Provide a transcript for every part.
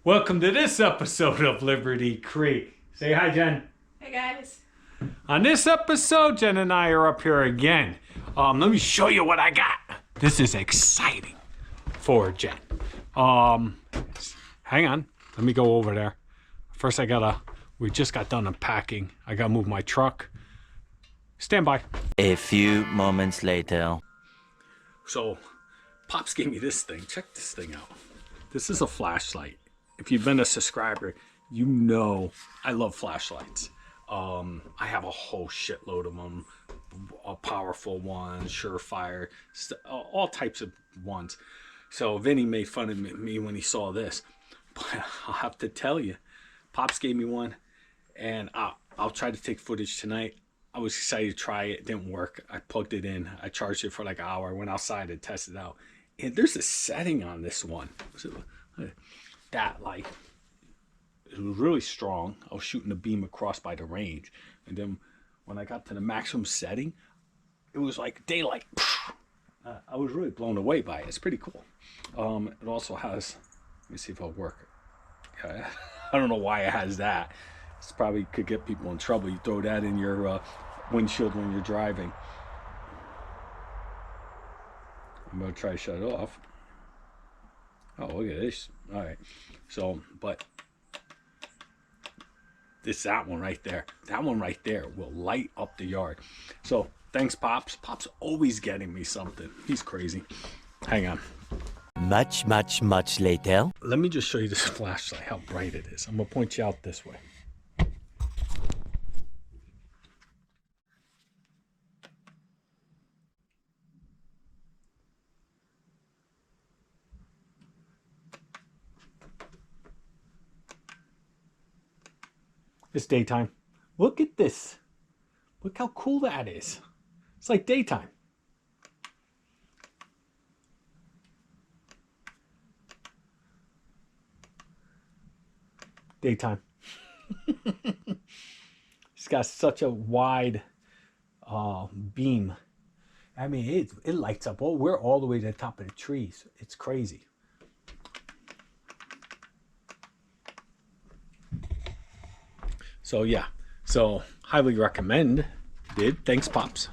Welcome to this episode of Liberty Creek. Say hi, Jen. Hey guys. On this episode, Jen and I are up here again. Let me show you what I got. This is exciting for Jen. Hang on. Let me go over there. First, we just got done unpacking. I gotta move my truck. Stand by. A few moments later. So, Pops gave me this thing. Check this thing out. This is a flashlight. If you've been a subscriber, you know I love flashlights. I have a whole shitload of them. Powerful ones, surefire, all types of ones. So Vinny made fun of me when he saw this. But I'll have to tell you, Pops gave me one, and I'll try to take footage tonight. I was excited to try it. It didn't work. I plugged it in. I charged it for like an hour. Went outside and tested it out. And there's a setting on this one. That light, it was really strong. I was shooting the beam across by the range, and then when I got to the maximum setting, it was like daylight. I was really blown away by it. It's pretty cool. It also has, let me see if it'll work. I don't know why it has that. It's probably could get people in trouble. You throw that in your windshield when you're driving. I'm gonna try to shut it off. Oh, look at this. All right. So, but that one right there. That one right there will light up the yard. So, thanks, Pops. Pops always getting me something. He's crazy. Hang on. Much later. Let me just show you this flashlight, how bright it is. I'm going to point you out this way. It's daytime. Look at this. Look how cool that is. It's like daytime. Daytime. It's got such a wide beam. I mean, it lights up. Oh, we're all the way to the top of the trees. It's crazy. So yeah, so highly recommend. Thanks, Pops.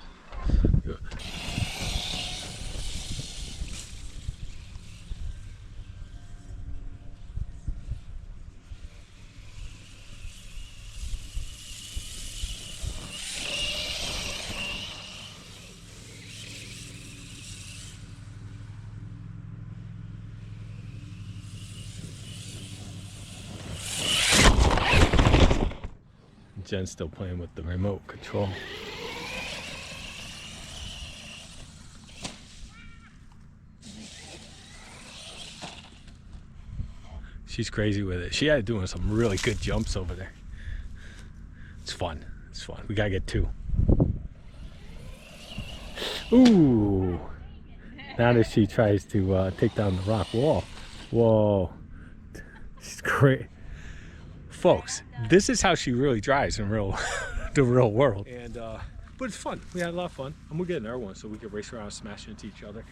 Jen's still playing with the remote control. She's crazy with it. She had doing some really good jumps over there. It's fun. It's fun. We gotta get two. Ooh. Now that she tries to take down the rock wall. Whoa. She's great. Folks, this is how she really drives in the real world. And but it's fun. We had a lot of fun. I'm gonna get another one so we can race around and smash into each other.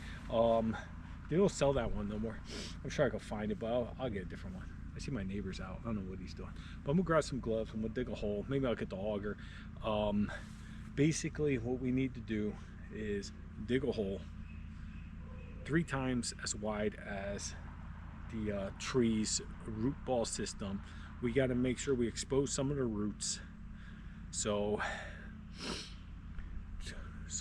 They don't sell that one no more. I'm sure I can find it, but I'll get a different one. I see my neighbor's out. I don't know what he's doing. But I'm gonna grab some gloves. I'm gonna dig a hole. Maybe I'll get the auger. Basically, what we need to do is dig a hole 3 times as wide as the tree's root ball system. We got to make sure we expose some of the roots so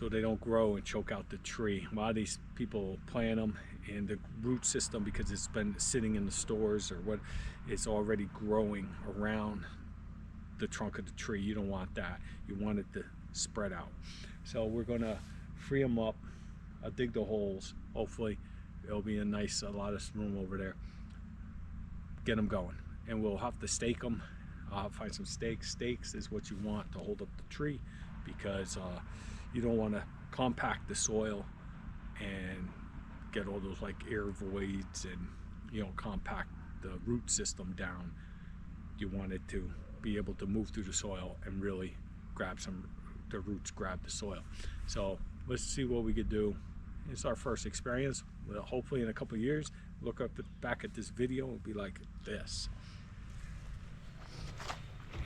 they don't grow and choke out the tree. A lot of these people plant them, and the root system, because it's been sitting in the stores or what, it's already growing around the trunk of the tree. You don't want that. You want it to spread out. So we're gonna free them up. I'll dig the holes. Hopefully it'll be a lot of room over there. Get them going. And we'll have to stake them. I'll find some stakes. Stakes is what you want to hold up the tree, because you don't want to compact the soil and get all those like air voids and compact the root system down. You want it to be able to move through the soil and really the roots grab the soil. So let's see what we could do. It's our first experience. Hopefully in a couple of years look up back at this video and be like this.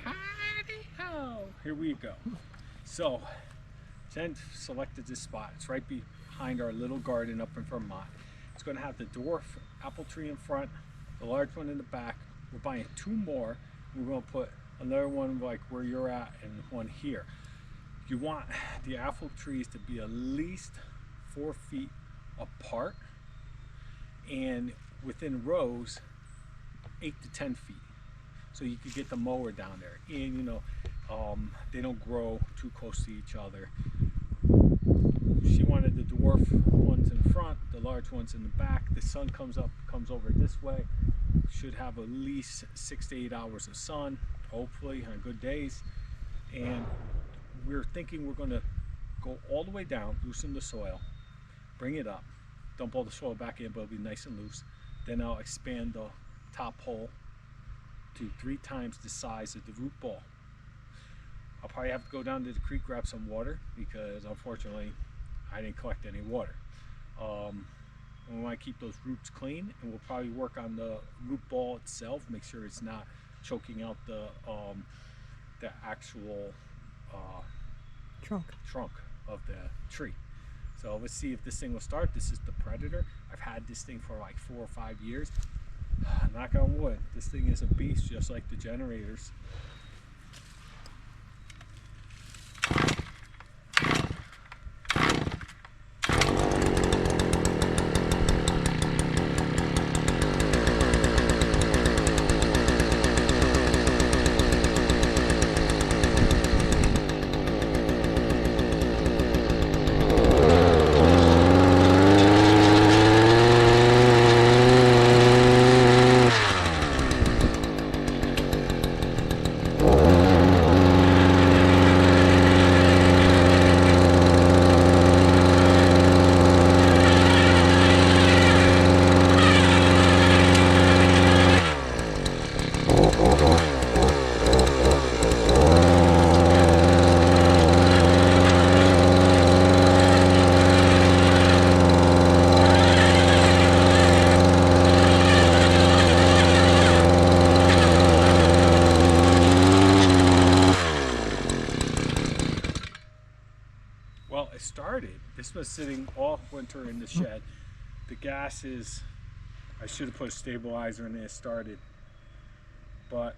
Howdy-ho! Here we go. So, Jen selected this spot. It's right behind our little garden up in Vermont. It's going to have the dwarf apple tree in front, the large one in the back. We're buying 2 more. We're going to put another one like where you're at and one here. You want the apple trees to be at least 4 feet apart, and within rows 8 to 10 feet, so you could get the mower down there. And you know, they don't grow too close to each other. She wanted the dwarf ones in front, the large ones in the back. The sun comes over this way. Should have at least 6 to 8 hours of sun, hopefully on good days. And we're thinking we're going to go all the way down, loosen the soil, bring it up, dump all the soil back in, but it'll be nice and loose. Then I'll expand the top hole to 3 times the size of the root ball. I'll probably have to go down to the creek, grab some water, because unfortunately I didn't collect any water. We want to keep those roots clean, and we'll probably work on the root ball itself, make sure it's not choking out the actual trunk of the tree. So let's see if this thing will start. This is the Predator. I've had this thing for like 4 or 5 years. Knock on wood, this thing is a beast, just like the generators. Well, it started. This was sitting all winter in the shed. The gas is, I should have put a stabilizer in there. It started, but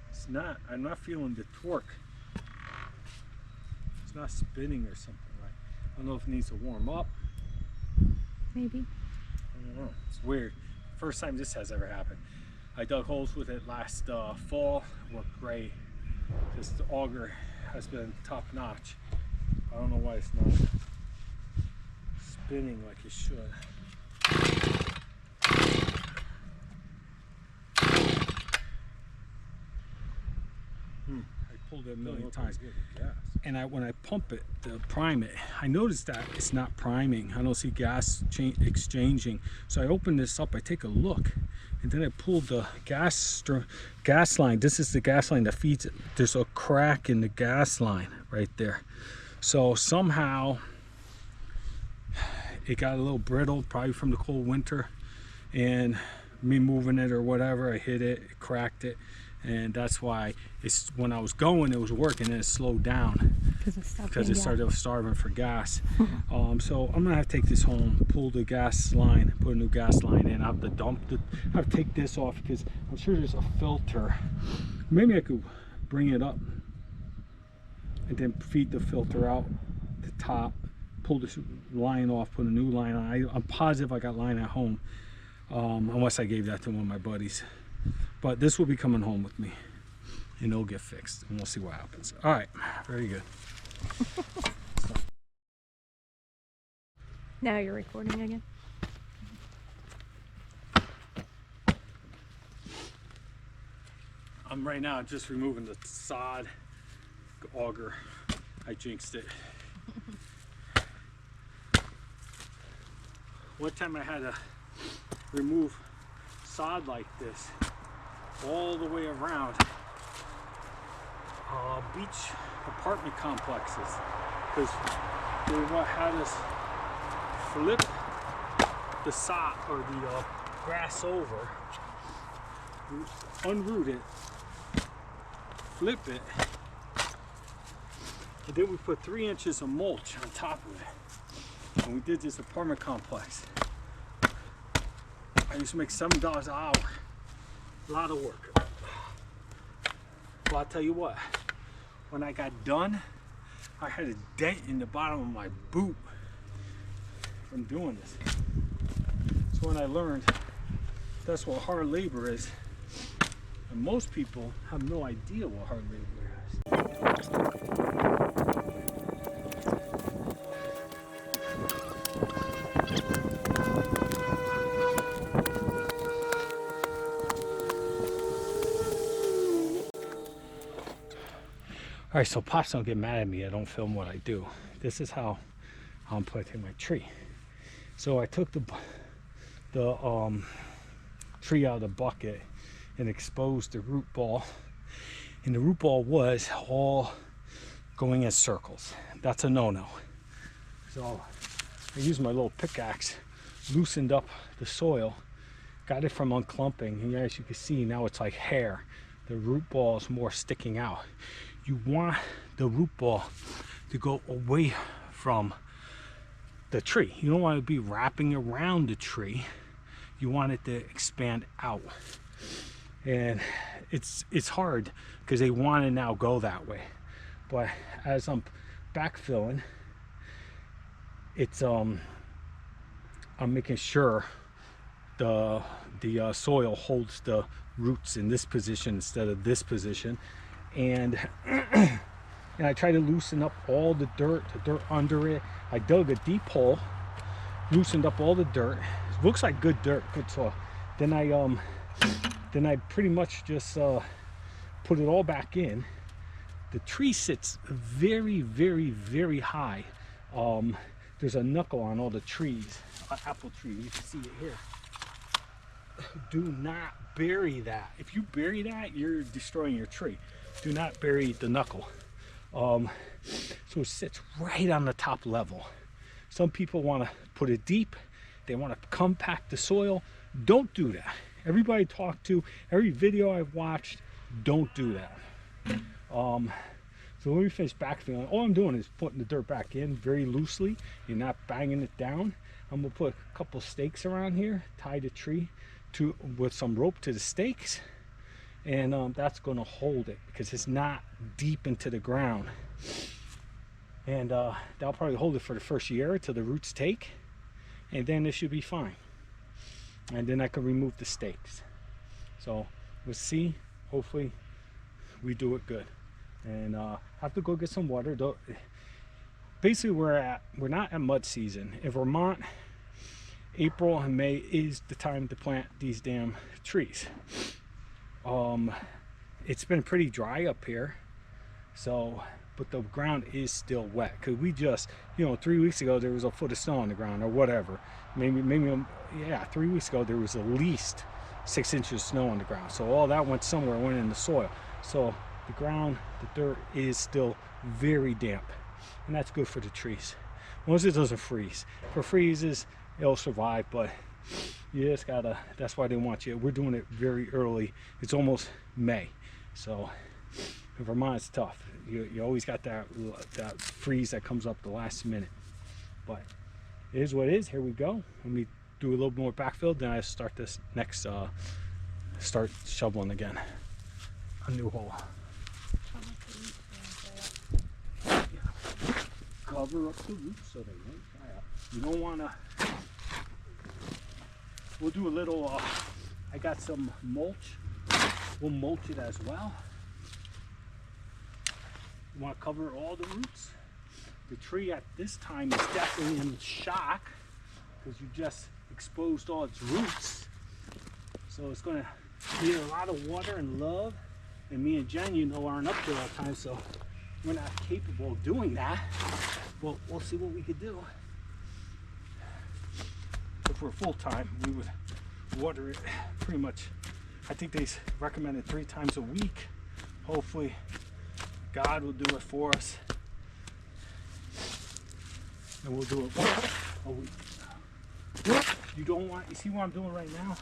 it's not, I'm not feeling the torque. It's not spinning or something, right? I don't know if it needs to warm up. Maybe. I don't know. It's weird. First time this has ever happened. I dug holes with it last fall. Worked great. This auger has been top notch. I don't know why it's not spinning like it should. I pulled it a million times. And when I pump it to prime it, I noticed that it's not priming. I don't see gas exchanging. So I open this up, I take a look, and then I pulled the gas line. This is the gas line that feeds it. There's a crack in the gas line right there. So somehow it got a little brittle, probably from the cold winter, and me moving it or whatever, I hit it, it cracked it, and that's why it's, when I was going it was working, and it slowed down because it started starving for gas. So I'm gonna have to take this home, pull the gas line, put a new gas line in. I have to dump it, I have to take this off because I'm sure there's a filter. Maybe I could bring it up and then feed the filter out the top, pull this line off, put a new line on. I'm positive I got line at home, unless I gave that to one of my buddies. But this will be coming home with me, and it'll get fixed, and we'll see what happens. All right, very good. Now you're recording again. I'm right now just removing the sod auger. I jinxed it. One time I had to remove sod like this all the way around beach apartment complexes because they had us flip the sod or the grass over, unroot it, flip it, and then we put 3 inches of mulch on top of it. And we did this apartment complex. I used to make $7 an hour. A lot of work. Well, I'll tell you what, when I got done, I had a dent in the bottom of my boot from doing this. So when I learned that's what hard labor is, and most people have no idea what hard labor is. All right, so Pops don't get mad at me. I don't film what I do. This is how I'm planting my tree. So I took the tree out of the bucket and exposed the root ball. And the root ball was all going in circles. That's a no-no. So I used my little pickaxe, loosened up the soil, got it from unclumping, and as you can see, now it's like hair. The root ball is more sticking out. You want the root ball to go away from the tree. You don't want to be wrapping around the tree. You want it to expand out. And it's hard because they want to now go that way. But as I'm backfilling, it's I'm making sure the soil holds the roots in this position instead of this position. And I try to loosen up all the dirt under it. I dug a deep hole, loosened up all the dirt. It looks like good dirt, good soil. Then I pretty much just put it all back in. The tree sits very, very, very high. There's a knuckle on all the trees, apple tree. You can see it here. Do not bury that. If you bury that, you're destroying your tree. Do not bury the knuckle. So it sits right on the top level. Some people want to put it deep. They want to compact the soil. Don't do that. Everybody I talk to, every video I've watched, don't do that. So when we finish backfilling, all I'm doing is putting the dirt back in very loosely. You're not banging it down. I'm gonna put a couple stakes around here, tie the tree with some rope to the stakes, and that's going to hold it because it's not deep into the ground. And that'll probably hold it for the first year until the roots take, and then it should be fine. And then I can remove the stakes. So we'll see. Hopefully we do it good. And have to go get some water. Basically we're not at mud season in Vermont. April and May is the time to plant these damn trees. It's been pretty dry up here, so but the ground is still wet because we just, 3 weeks ago there was a foot of snow on the ground or whatever. Maybe 3 weeks ago there was at least 6 inches of snow on the ground. So all that went somewhere, went in the soil. So the ground, the dirt is still very damp, and that's good for the trees. Once it doesn't freeze. If it freezes, it'll survive, but you just gotta, that's why they want you. We're doing it very early. It's almost May. So in Vermont it's tough. You always got that freeze that comes up the last minute. But it is what it is. Here we go. Let me do a little more backfill, then I start this next, start shoveling again. A new hole. Cover up the roots so they won't dry up. You don't wanna, we'll do a little, I got some mulch. We'll mulch it as well. You want to cover all the roots. The tree at this time is definitely in shock because you just exposed all its roots. So it's going to need a lot of water and love. And me and Jen, aren't up there all the time, so we're not capable of doing that. But we'll see what we could do. If we're full time, we would water it pretty much. I think they recommended 3 times a week. Hopefully God will do it for us, and we'll do it a week. You don't want, you see what I'm doing right now?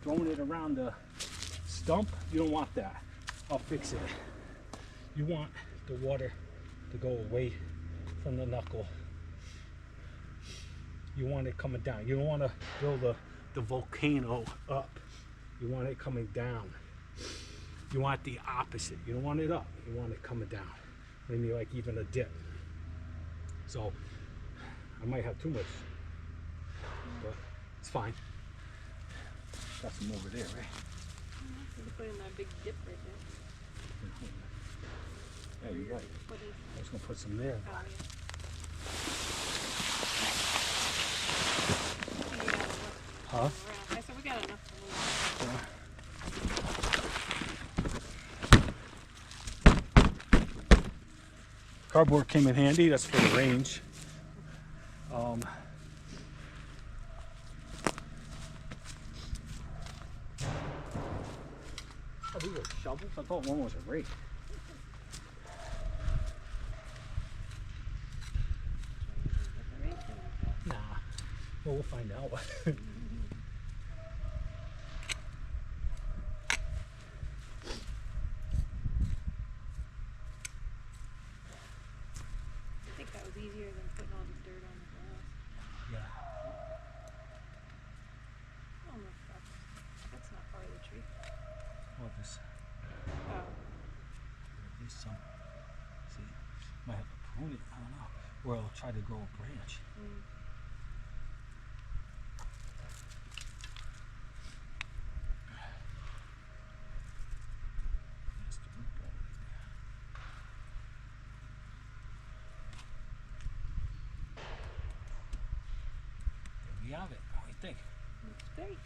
Throwing it around the stump. You don't want that. I'll fix it. You want the water to go away from the knuckle. You want it coming down. You don't want to build the volcano up. You want it coming down. You want the opposite. You don't want it up. You want it coming down. Maybe like even a dip. So I might have too much, but it's fine. Got some over there, right? You put in that big dip right there. Yeah, you're right. I was gonna put some there. Oh, yeah. Huh? I said we got enough to move. Cardboard came in handy. That's for the range. Oh, these are shovels? I thought one was a rake. Nah. Well, we'll find out. I think that was easier than putting all the dirt on the grass. Yeah. Oh no, that's not part of the tree. Well, this. Oh. There's some. See, might have to prune it. I don't know. Or I'll try to grow a branch. Mm. That's the root ball right there. There we have it. What do you think? Looks great.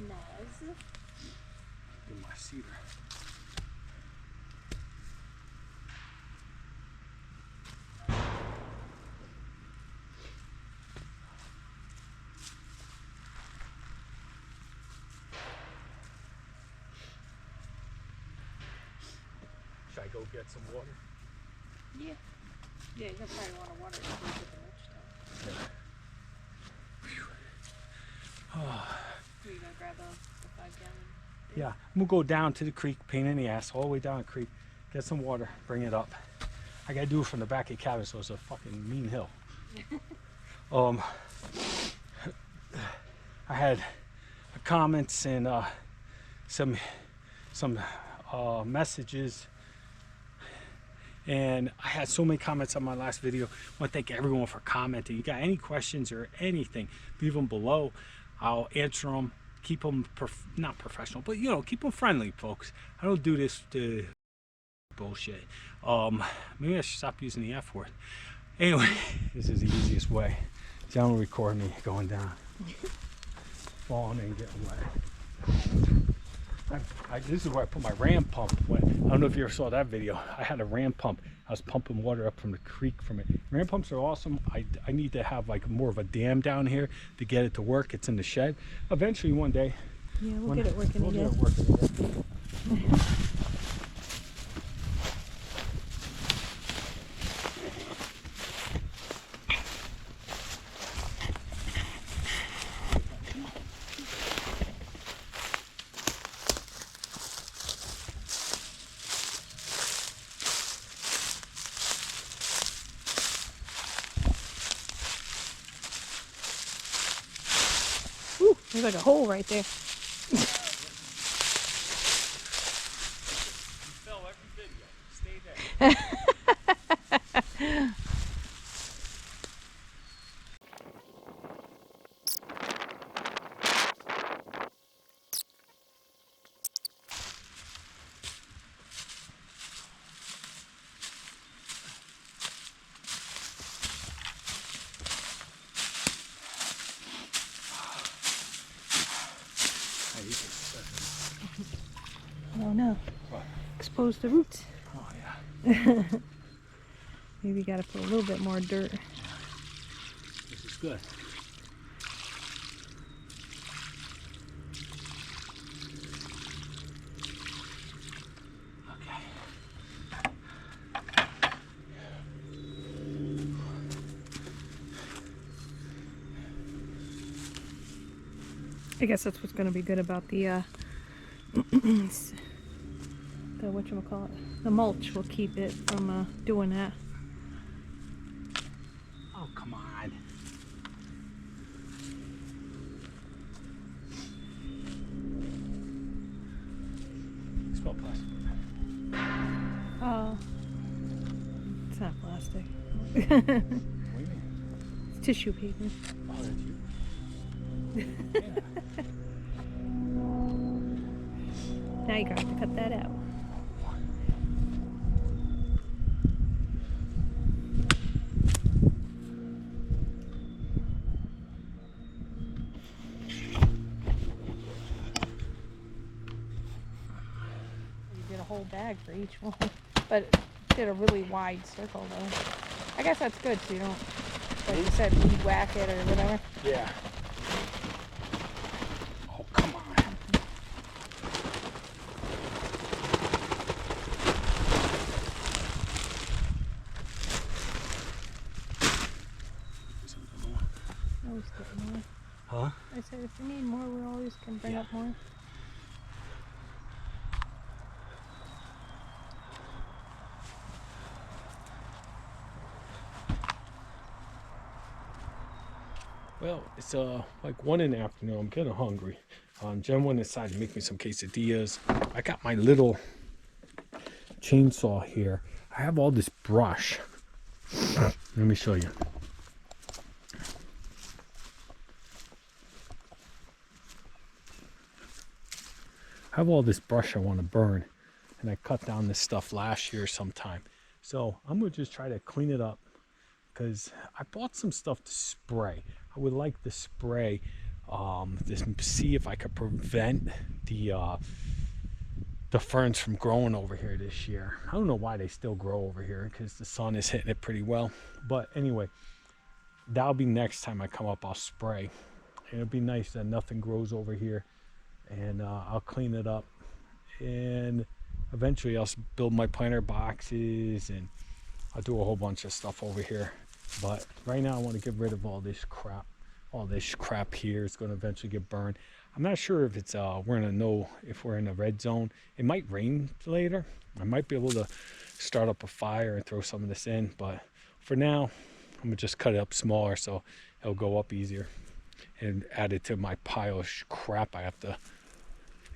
Nice. In my cedar. Should I go get some water? Yeah. Yeah, you're probably want to water it before you put the mulch down. Yeah. You're gonna grab the 5-gallon. Yeah, I'm gonna go down to the creek, pain in the ass, all the way down the creek, get some water, bring it up. I gotta do it from the back of the cabin, so it's a fucking mean hill. I had comments and some messages, and I had so many comments on my last video. I want to thank everyone for commenting. You got any questions or anything, leave them below. I'll answer them. Keep them not professional, but you know, keep them friendly, folks. I don't do this to bullshit. Maybe I should stop using the F word. Anyway, this is the easiest way. See, I'm gonna record me going down, falling and getting wet. This is where I put my ram pump. I don't know if you ever saw that video. I had a ram pump. I was pumping water up from the creek from it. Ram pumps are awesome. I need to have like more of a dam down here to get it to work. It's in the shed. Eventually one day. Yeah, we'll get it working again. Get it working again. Ooh, there's like a hole right there. Film every video. Stay there. Oh no. What? Expose the roots. Oh yeah. Maybe you gotta put a little bit more dirt. This is good. I guess that's what's going to be good about the whatchamacallit, the mulch will keep it from doing that. Oh, come on. Smell plastic. It's not plastic. What do you mean? It's tissue paper. Oh, that's you. Now you're going to have to cut that out. You did a whole bag for each one, but did a really wide circle though. I guess that's good so you don't, like you said, weed whack it or whatever. Yeah. Oh, come on. Always get more. Huh? I said if we need more, we always can bring up more. Well, it's like 1 in the afternoon. I'm getting hungry. Jen went inside to make me some quesadillas. I got my little chainsaw here. I have all this brush. Let me show you. I have all this brush I want to burn, and I cut down this stuff last year sometime. So I'm gonna just try to clean it up because I bought some stuff to spray. I would like to spray to see if I could prevent the ferns from growing over here this year. I don't know why they still grow over here because the sun is hitting it pretty well. But anyway, that'll be next time I come up. I'll spray. It'll be nice that nothing grows over here, and I'll clean it up. And eventually I'll build my planter boxes and I'll do a whole bunch of stuff over here. But right now I want to get rid of all this crap. All this crap here is going to eventually get burned. I'm not sure if it's we're going to know if we're in a red zone. It might rain later. I might be able to start up a fire and throw some of this in, but for now I'm going to just cut it up smaller so it'll go up easier and add it to my pile of crap I have to.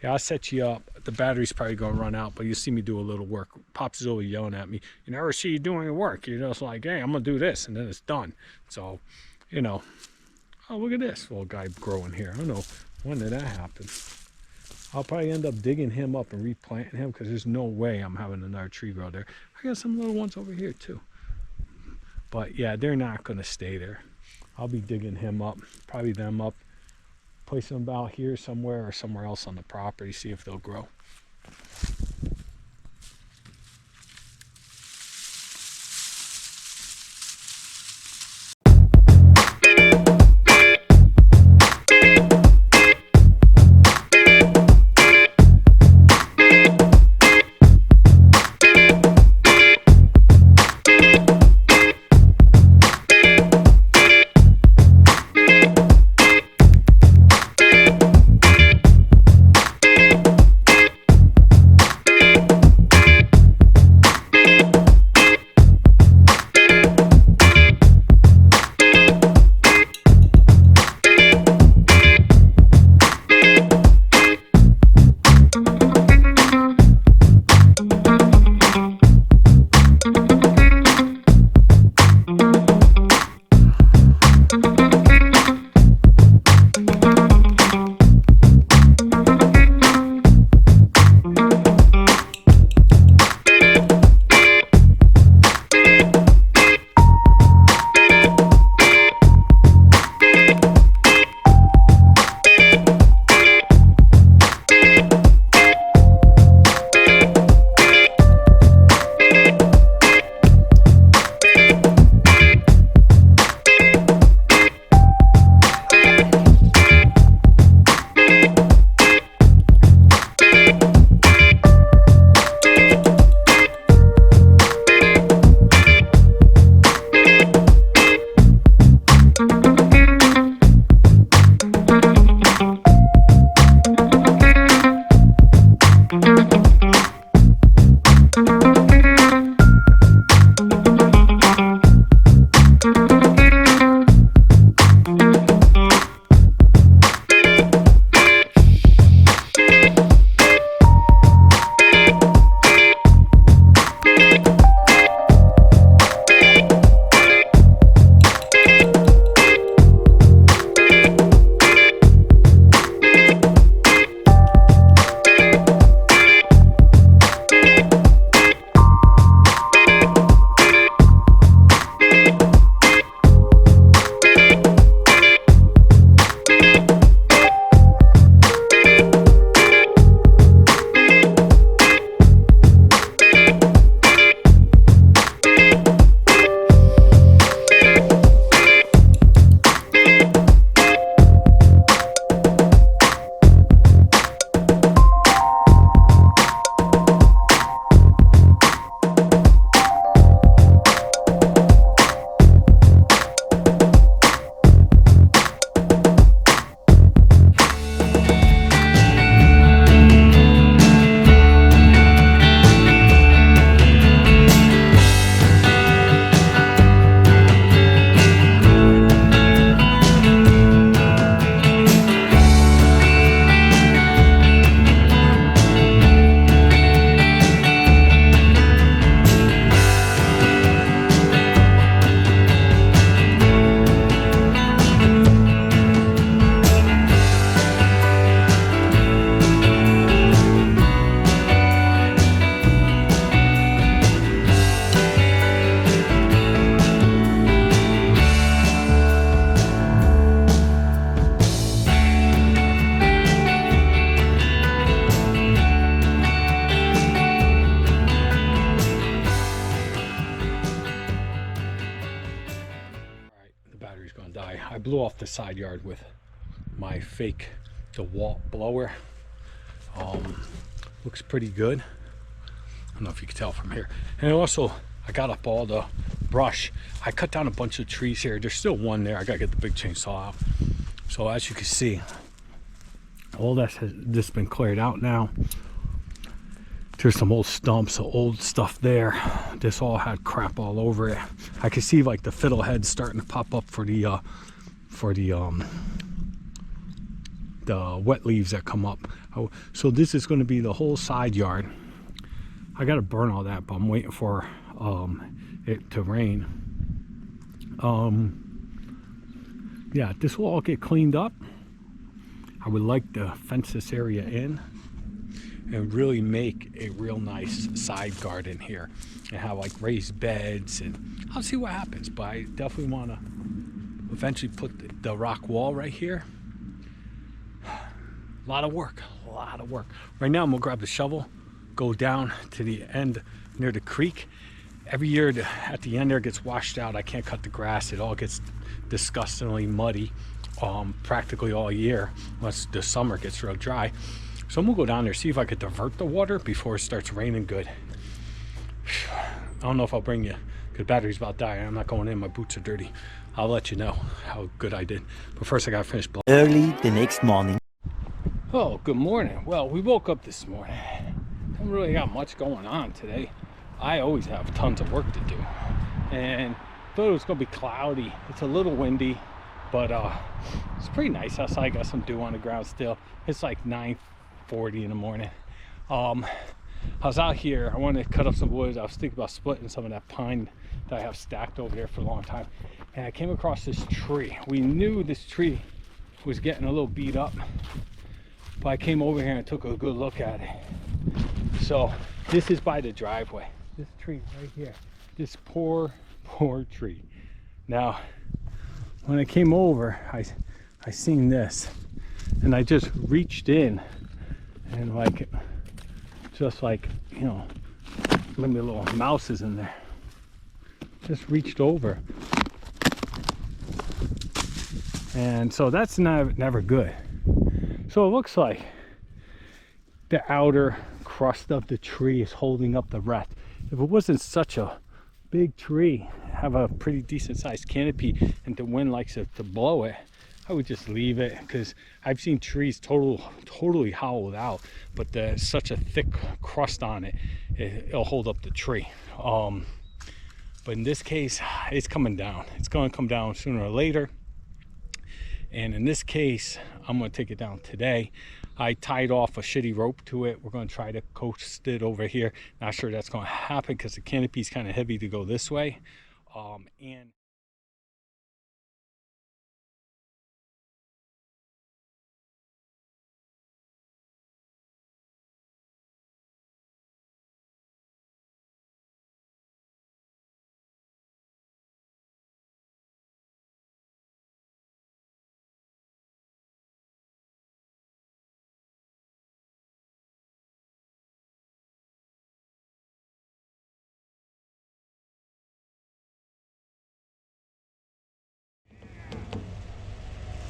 Yeah, I'll set you up. The battery's probably going to run out, but you'll see me do a little work. Pops is always yelling at me. You never see you doing your work. You're just like, hey, I'm going to do this, and then it's done. So, you know, oh, look at this little guy growing here. I don't know when did that happen. I'll probably end up digging him up and replanting him because there's no way I'm having another tree grow there. I got some little ones over here, too. But, yeah, they're not going to stay there. I'll be digging him up, probably them up. Place them about here somewhere or somewhere else on the property, see if they'll grow. blew off the side yard with my fake DeWalt blower. Looks pretty good. I don't know if you can tell from here. And also, I got up all the brush. I cut down a bunch of trees here. There's still one there. I gotta get the big chainsaw out. So as you can see, all that has just been cleared out now. There's some old stumps, old stuff there. This all had crap all over it. I can see like the fiddleheads starting to pop up for the wet leaves that come up. So this is going to be the whole side yard. I got to burn all that, but I'm waiting for it to rain. Yeah, this will all get cleaned up. I would like to fence this area in and really make a real nice side garden here and have like raised beds, and I'll see what happens. But I definitely want to eventually put the rock wall right here. A lot of work. Right now I'm gonna grab the shovel, go down to the end near the creek. Every year at the end there gets washed out. I can't cut the grass. It all gets disgustingly muddy practically all year unless the summer gets real dry. So I'm gonna go down there, see if I could divert the water before it starts raining good. I don't know if I'll bring you, because battery's about to die. I'm not going in, my boots are dirty. I'll let you know how good I did. But first I gotta finish blowing. Early the next morning. Oh, good morning. Well, we woke up this morning. Haven't really got much going on today. I always have tons of work to do. And thought it was gonna be cloudy. It's a little windy, but it's pretty nice outside. Got some dew on the ground still. It's like 9:40 in the morning. I was out here. I wanted to cut up some wood. I was thinking about splitting some of that pine that I have stacked over there for a long time. And I came across this tree. We knew this tree was getting a little beat up, but I came over here and took a good look at it. So this is by the driveway. This tree right here. This poor tree. Now, when I came over, I seen this, and I just reached in and just like, you know, maybe little mouses in there. Just reached over. And so that's never good. So it looks like the outer crust of the tree is holding up the rest. If it wasn't such a big tree, have a pretty decent sized canopy, and the wind likes to blow it, I would just leave it, because I've seen trees totally hollowed out, but there's such a thick crust on it, it'll hold up the tree. But in this case, it's coming down. It's going to come down sooner or later. And in this case, I'm going to take it down today. I tied off a shitty rope to it. We're going to try to coast it over here. Not sure that's going to happen because the canopy is kind of heavy to go this way. And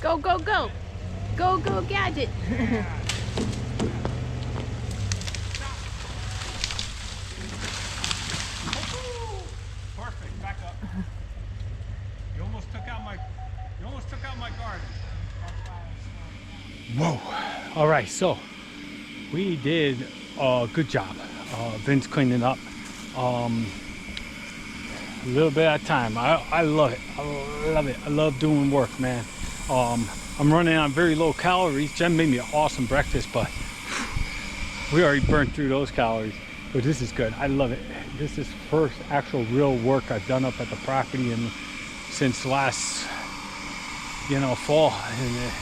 Go, go, go. Go, go, Gadget. perfect, back up. You almost took out my garden. Whoa. All right, so we did a good job. Vince cleaning up. A little bit at a time. I love it. I love it. I love doing work, man. I'm running on very low calories. Jen made me an awesome breakfast, but we already burned through those calories. But this is good. I love it. This is first actual real work I've done up at the property, and since last, fall. And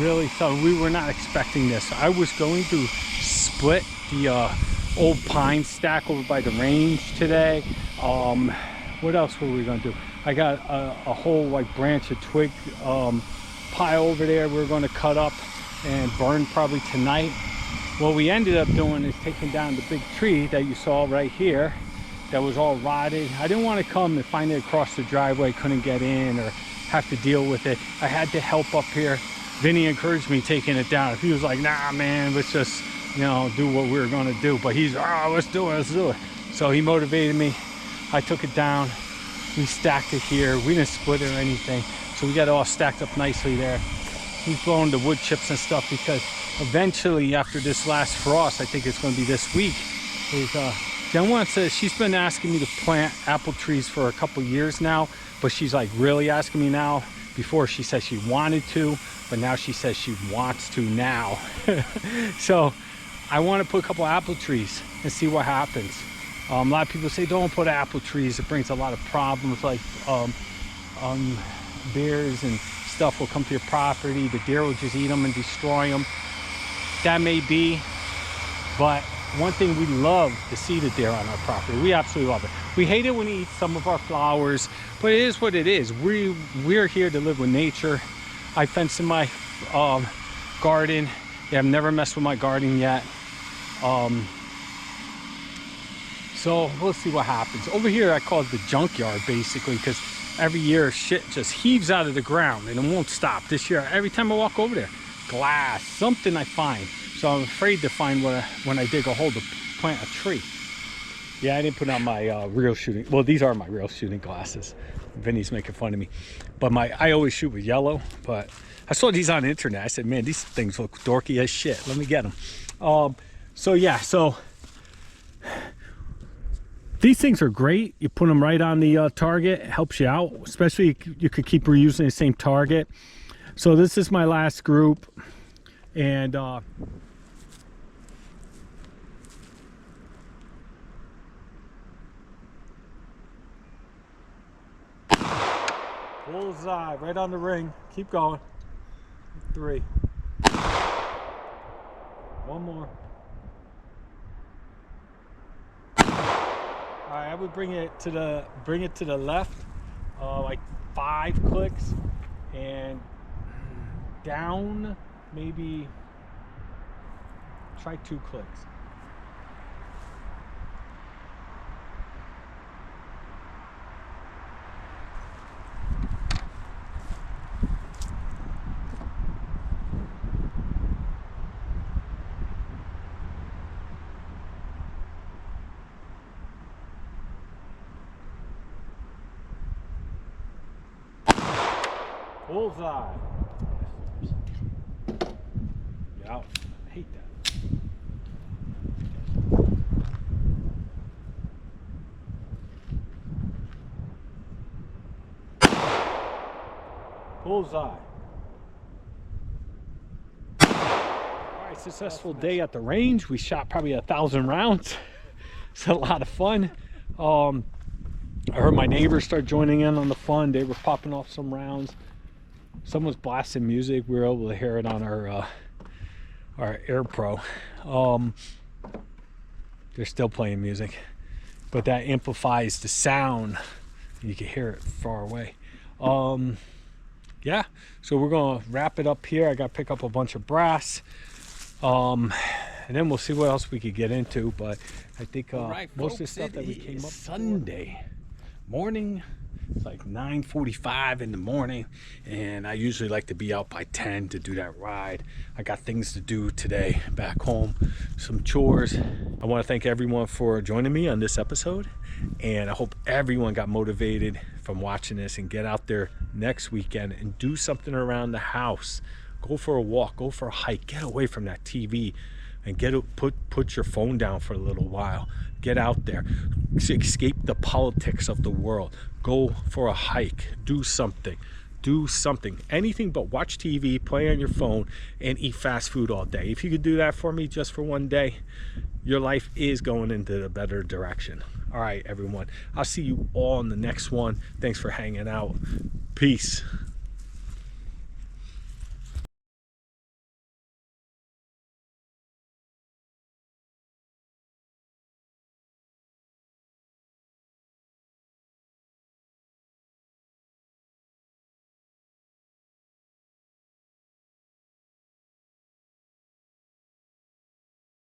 really, so we were not expecting this. I was going to split the old pine stack over by the range today. What else were we going to do? I got a whole branch of twig pile over there we're going to cut up and burn probably tonight. What we ended up doing is taking down the big tree that you saw right here that was all rotted. I didn't want to come and find it across the driveway, couldn't get in, or have to deal with it. I had to help up here. Vinny encouraged me taking it down. He was like, nah, man, let's just, you know, do what we were going to do. But he's, oh, let's do it. So he motivated me. I took it down. We stacked it here. We didn't split it or anything. So we got it all stacked up nicely there. He's blowing the wood chips and stuff because eventually after this last frost, I think it's going to be this week, is Jen wants to, she's been asking me to plant apple trees for a couple years now, but she's like really asking me now. Before she said she wanted to, but now she says she wants to now. So I want to put a couple apple trees and see what happens. A lot of people say don't put apple trees. It brings a lot of problems, like bears and stuff will come to your property. The deer will just eat them and destroy them. That may be, but one thing we love to see the deer on our property. We absolutely love it. We hate it when he eats some of our flowers, but it is what it is. We're here to live with nature. I fence in my garden. Yeah, I've never messed with my garden yet. So we'll see what happens. Over here I call it the junkyard basically, because every year shit just heaves out of the ground and it won't stop. This year, every time I walk over there, glass, something I find. So I'm afraid to find when I dig a hole to plant a tree. Yeah, I didn't put on my real shooting. Well, these are my real shooting glasses. Vinny's making fun of me. But I always shoot with yellow. But I saw these on the internet. I said, man, these things look dorky as shit. Let me get them. So yeah, so these things are great. You put them right on the target. It helps you out. Especially you could keep reusing the same target. So this is my last group. And bullseye, right on the ring. Keep going. 3. One more. All right, I would bring it to the left, like 5 clicks, and down maybe try 2 clicks. Bullseye. Yeah, I hate that. Bullseye. All right, successful day at the range. We shot probably 1,000 rounds. It's a lot of fun. I heard my neighbors start joining in on the fun. They were popping off some rounds. Someone's blasting music. We were able to hear it on our Air Pro. They're still playing music, but that amplifies the sound. You can hear it far away. Yeah, so we're gonna wrap it up here. I gotta pick up a bunch of brass, and then we'll see what else we could get into. But I think most of the stuff that we came up Sunday morning. It's like 9:45 in the morning, and I usually like to be out by 10 to do that ride. I got things to do today back home, some chores. I want to thank everyone for joining me on this episode, and I hope everyone got motivated from watching this and get out there next weekend and do something around the house. Go for a walk, go for a hike, get away from that TV and put your phone down for a little while. Get out there, escape the politics of the world. Go for a hike, do something, anything but watch TV, play on your phone, and eat fast food all day. If you could do that for me just for one day, your life is going into a better direction. All right, everyone, I'll see you all in the next one. Thanks for hanging out. Peace.